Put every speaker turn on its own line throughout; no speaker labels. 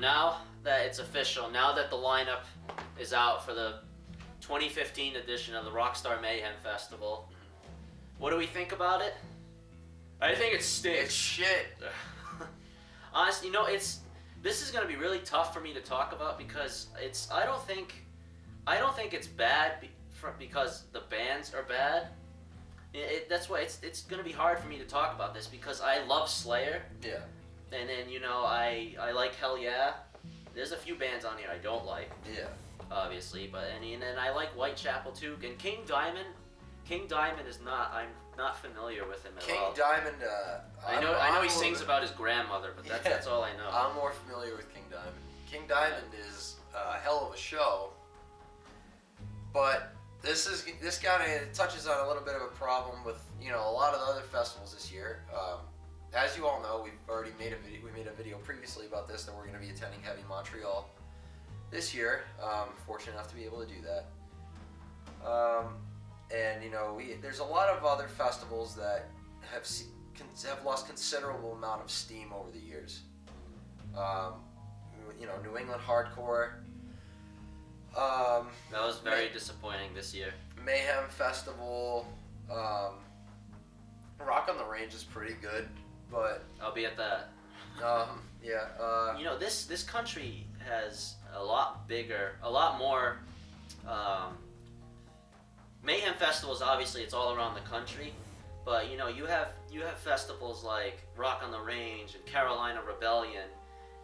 now that it's official, now that the lineup is out for the 2015 edition of the Rockstar Mayhem Festival, what do we think about it? I think it stinks.
It's shit.
Honestly, this is going to be really tough for me to talk about because I don't think it's bad because the bands are bad. That's why it's going to be hard for me to talk about this because I love Slayer.
Yeah.
And then, I like Hell Yeah. There's a few bands on here I don't like.
Yeah.
Obviously, and then I like Whitechapel too. And King Diamond is not, I'm not familiar with him at all.
King Diamond,
I know he sings about his grandmother, but that's all I know.
I'm more familiar with King Diamond. King Diamond is a hell of a show, but this kind of touches on a little bit of a problem with a lot of the other festivals this year. As you all know, we made a video previously about this, that we're going to be attending Heavy Montreal this year. Fortunate enough to be able to do that. And there's a lot of other festivals that have lost considerable amount of steam over the years. New England Hardcore.
That was very disappointing this year. Mayhem
Festival. Rock on the Range is pretty good, but
I'll be at that.
Yeah.
This country has a lot more. Mayhem festivals, obviously, it's all around the country, but you have festivals like Rock on the Range and Carolina Rebellion,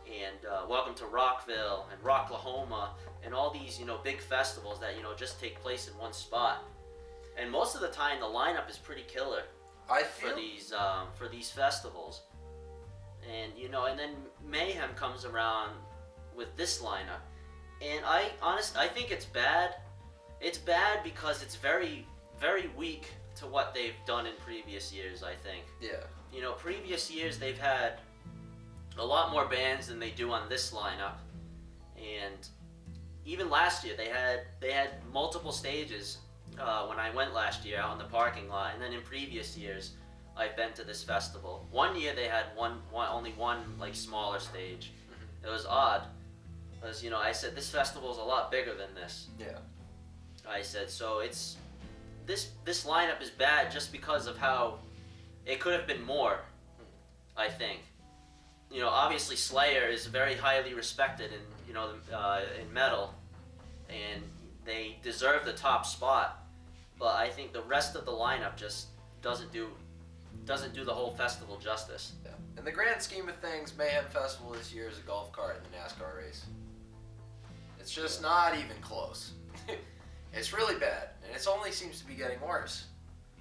and Welcome to Rockville and Rocklahoma, and all these big festivals that just take place in one spot, and most of the time the lineup is pretty killer. For these festivals, and and then Mayhem comes around with this lineup, and I think it's bad. It's bad because it's very, very weak to what they've done in previous years, I think.
Yeah.
Previous years they've had a lot more bands than they do on this lineup, and even last year they had multiple stages. When I went last year out in the parking lot, and then in previous years I've been to this festival. One year they had only one like smaller stage. Mm-hmm. It was odd because I said this festival is a lot bigger than this.
Yeah.
I said so. This lineup is bad just because of how it could have been more. I think. Obviously Slayer is very highly respected in in metal, and they deserve the top spot. But I think the rest of the lineup just doesn't do the whole festival justice.
Yeah. In the grand scheme of things, Mayhem Festival this year is a golf cart in the NASCAR race. It's just not even close. It's really bad, and it only seems to be getting worse.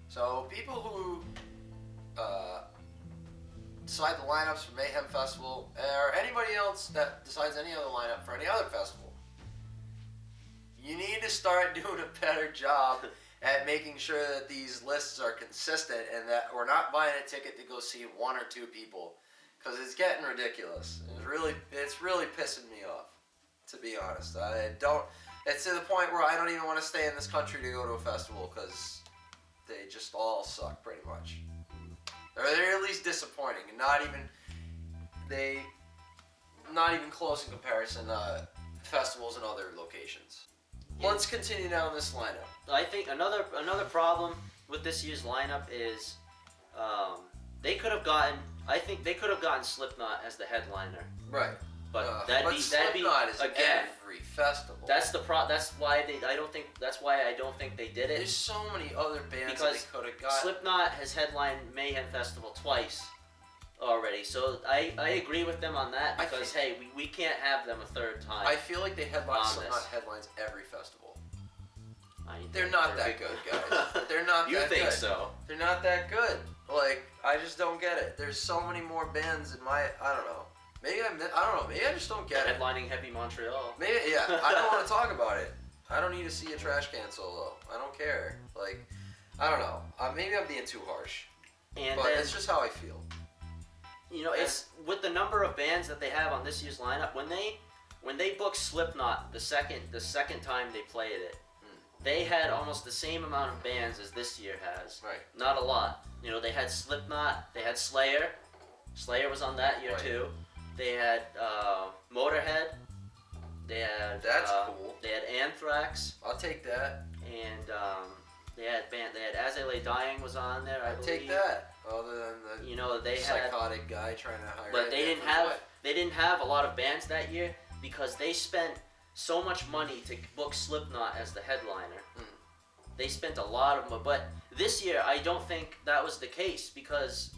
So people who decide the lineups for Mayhem Festival, or anybody else that decides any other lineup for any other festival, you need to start doing a better job at making sure that these lists are consistent and that we're not buying a ticket to go see one or two people, because it's getting ridiculous. It's really pissing me off, to be honest. It's to the point where I don't even want to stay in this country to go to a festival because they just all suck pretty much. Or they're at least disappointing and not even close in comparison to festivals in other locations. Yeah. Let's continue down this lineup.
I think another problem with this year's lineup is they could have gotten Slipknot as the headliner.
Right.
But
Slipknot is
again
every festival.
That's why I don't think they did it.
There's so many other bands that they could have got.
Slipknot has headlined Mayhem Festival twice already, so I agree with them on that because we can't have them a third time.
I feel like Slipknot headlines every festival. They're not that good, guys. They're not that good.
You think so?
They're not that good. Like, I just don't get it. There's so many more bands in my, I don't know. Maybe I don't know. Maybe I just don't get it.
Headlining Heavy Montreal.
Maybe, yeah. I don't want to talk about it. I don't need to see a trash can solo. I don't care. Like, I don't know. Maybe I'm being too harsh. But it's just how I feel.
It's with the number of bands that they have on this year's lineup. When they booked Slipknot the second time they played it, they had almost the same amount of bands as this year has.
Right.
Not a lot. They had Slipknot. They had Slayer. Slayer was on that year too. They had Motorhead. They had
That's cool.
They had Anthrax,
I'll take that.
and they had As I Lay Dying was on there. I
I'll
believe.
take that. Other than the
You know, they had,
psychotic guy trying to hire.
but they didn't have a lot of bands that year because they spent so much money to book Slipknot as the headliner. They spent a lot of money, but this year I don't think that was the case because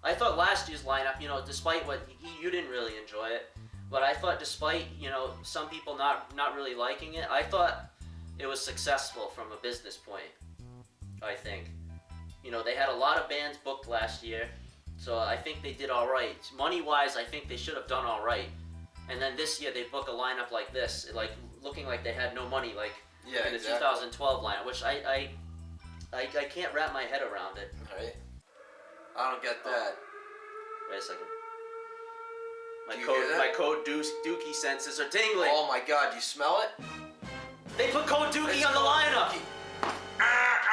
I thought last year's lineup, you know, despite what you didn't really enjoy it, but I thought despite, you know, some people not really liking it, I thought it was successful from a business point. I think, you know, they had a lot of bands booked last year, so I think they did all right. Money wise, I think they should have done all right. And then this year they book a lineup like this, like looking like they had no money, like in the 2012 lineup, which I can't wrap my head around it.
Right. I don't get that.
Wait a second.
Do
My code Dookie senses are tingling.
Oh my God! You smell it?
They put code Dookie
It's
on the
called
lineup.
Dookie.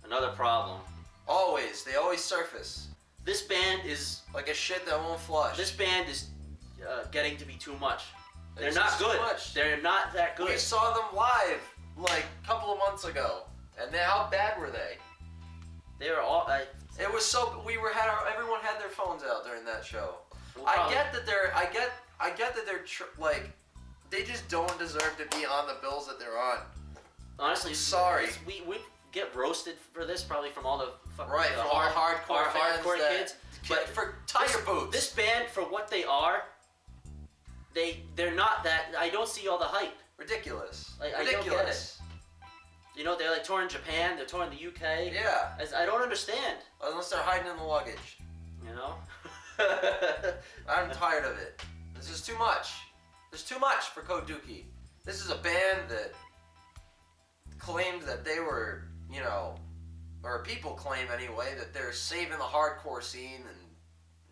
Another problem.
Always. They always surface.
This band is
Like a shit that won't flush.
This band is getting to be too much. They're
It's
not
just too
good.
much.
They're not that good.
We saw them live like a couple of months ago, and how bad were they?
They were all.
It was so everyone had their phones out during that show.
We'll
I
probably-
get that they're like they just don't deserve to be on the bills that they're on.
Honestly,
sorry.
We get roasted for this probably from all the fucking
Right, from all the hardcore fans
hardcore
that-
kids. But
for tire boots.
This band, for what they are, they're not that. I don't see all the hype.
Ridiculous.
Like, I don't get it. You know, they're like touring Japan, they're touring the UK.
Yeah.
I don't understand.
Unless they're hiding in the luggage.
You know.
I'm tired of it. This is too much. There's too much for Code Dookie. This is a band that claimed that they were, you know, or people claim anyway, that they're saving the hardcore scene and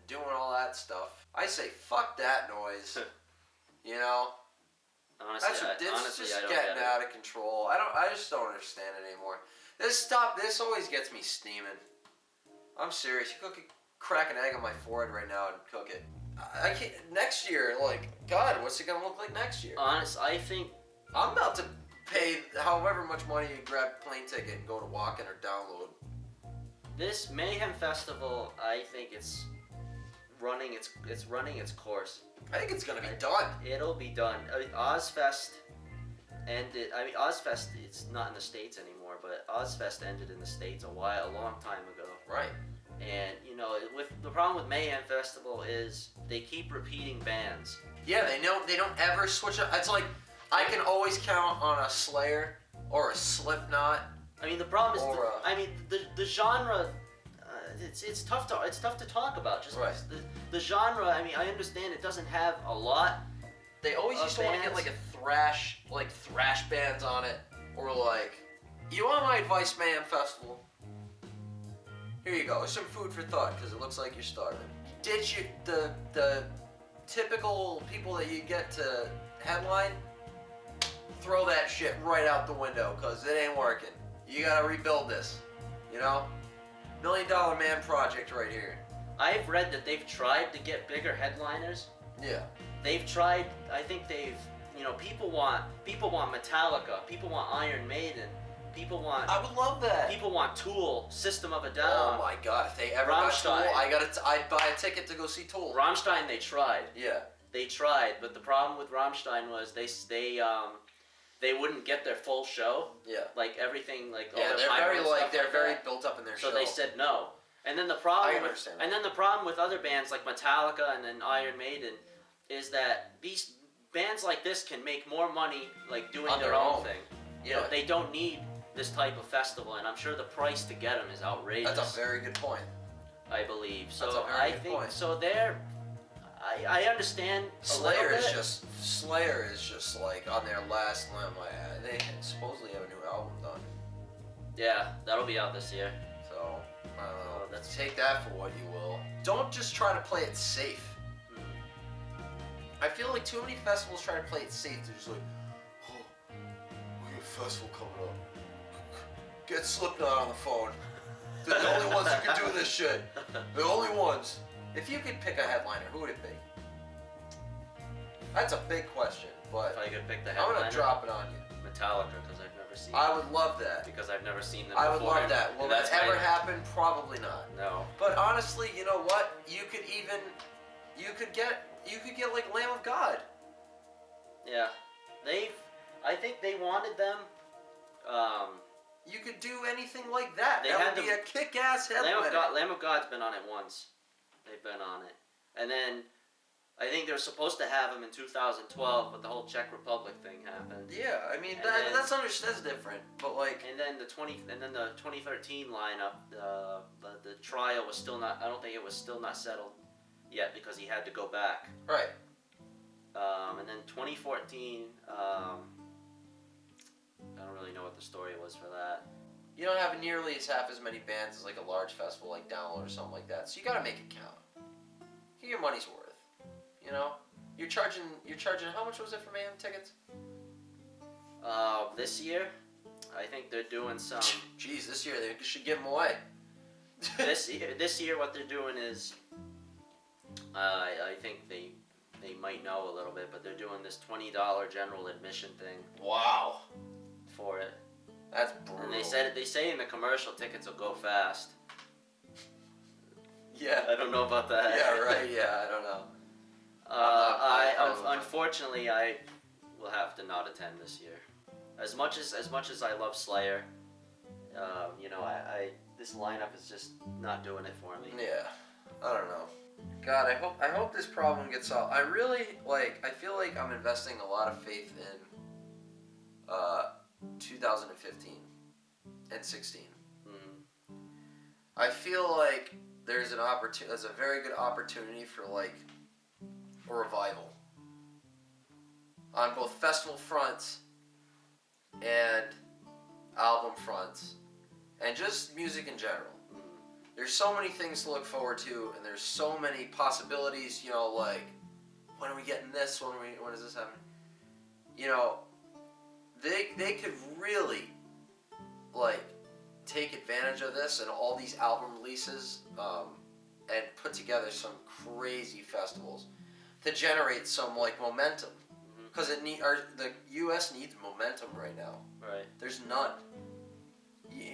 doing all that stuff. I say, fuck that noise. You know?
Honestly,
It's just
I don't
getting
get it.
out of control. I just don't understand it anymore. This always gets me steaming. I'm serious. You could crack an egg on my forehead right now and cook it. I can't. Next year, like, God, what's it gonna look like next year?
I think
I'm about to pay however much money you grab a plane ticket and go to walk-in or download.
this Mayhem Festival, I think it's running its course.
I think it's gonna be done.
It'll be done. I mean, Ozfest ended. I mean, Ozfest, it's not in the States anymore, but Ozfest ended in the States a long time ago.
Right.
And you know, with the problem with Mayhem Festival is they keep repeating bands.
Yeah, they don't ever switch up. It's like I can always count on a Slayer or a Slipknot.
I mean, the problem is,
Or,
the genre. It's tough to talk about. Just
Right.
the genre. I mean, I understand it doesn't have a lot.
They always used to want to get
bands.
like a thrash bands on it, or like, you want my advice, Mayhem Festival? Here you go, some food for thought, because it looks like you're starving. Ditch the typical people that you get to headline. Throw that shit right out the window, because it ain't working. You gotta rebuild this, you know? $1 Million Man project right here.
I've read that they've tried to get bigger headliners.
Yeah.
They've tried. I think they've. You know, people want Metallica. People want Iron Maiden. People want.
I would love that.
People want Tool, System of a
Oh
Down.
my God! If they ever got Tool,
Rammstein.
I'd buy a ticket to go see Tool.
Rammstein, they tried.
Yeah.
They tried, but the problem with Rammstein was they wouldn't get their full show.
Yeah.
Like everything, like all
Yeah,
their
they're
pyro
very
and stuff
they're very
that.
built up in their
So
show.
they said no. And then the problem
I understand that.
and then the problem with other bands like Metallica and then Iron Maiden is that these bands like this can make more money like doing
On
their
their
own
own.
thing. You
Yeah.
know, they don't need this type of festival, and I'm sure the price to get them is outrageous.
That's a very good point.
I believe. So
That's a very
I
good
think
point.
so. I understand.
Slayer
a little
is
bit.
Slayer is just like on their last limb. They supposedly have a new album done.
Yeah, that'll be out this year.
So I don't know.
Oh, that's-
Take that for what you will. Don't just try to play it safe.
Hmm.
I feel like too many festivals try to play it safe. They're just like, oh, we got a festival coming up. Get Slipknot on the phone. They're the only ones who can do this shit. The only ones. If you could pick a headliner, who would it be? That's a big question, but
If I could pick the
I'm
headliner,
gonna drop it on you.
Metallica, because I've never seen.
I would love that.
Because I've never seen them
I would
before.
love that. Will
and
that
that's
ever
my-
happen? Probably not.
No.
But honestly, you know what? You could get like Lamb of God.
Yeah. I think they wanted them.
You could do anything like that.
They
That
had
would be
them-
a kick-ass headliner.
Lamb of God's been on it once. They've been on it. And then I think they were supposed to have him in 2012, but the whole Czech Republic thing happened.
Yeah, I mean
And
that's different. But like,
And then the 2013 lineup, the trial was still not. I don't think it was still not settled yet because he had to go back.
right?
And then 2014. I don't really know what the story was for that.
You don't have nearly half as many bands as like a large festival like Download or something like that. So you gotta make it count. Get your money's worth. You know, you're charging. How much was it for Mayhem tickets?
This year, I think they're doing some.
Jeez, this year they should give them away.
this year, what they're doing is, I think they might know a little bit, but they're doing this $20 general admission thing
Wow,
for it.
that's brutal.
And they say in the commercial tickets will go fast.
Yeah.
I don't know about that.
Yeah, right. Yeah, I don't know.
Unfortunately, I will have to not attend this year. As much as I love Slayer, this lineup is just not doing it for me.
Yeah, I don't know. God, I hope this problem gets solved. I feel like I'm investing a lot of faith in 2015 and 16.
Mm-hmm.
I feel like there's a very good opportunity for like a revival on both festival fronts and album fronts and just music in general. There's so many things to look forward to, and there's so many possibilities. You know, like when are we getting this? When is this happening? You know, they could really like take advantage of this and all these album releases, and put together some crazy festivals to generate some like momentum. Because the U.S. needs momentum right now.
Right.
There's none.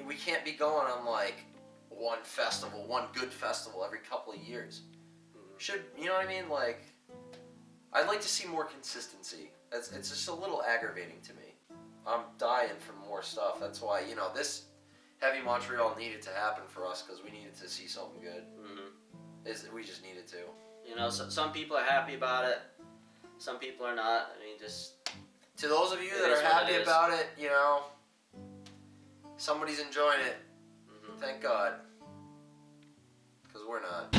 We can't be going on like one good festival every couple of years. You know what I mean? Like, I'd like to see more consistency. It's just a little aggravating to me. I'm dying for more stuff. That's why, this Heavy Montreal needed to happen for us because we needed to see something good.
Mm-hmm.
We just needed to.
Some people are happy about it. Some people are not. I mean, just...
To those of you that are happy about it, somebody's enjoying it.
Mm-hmm.
Thank God. Because we're not.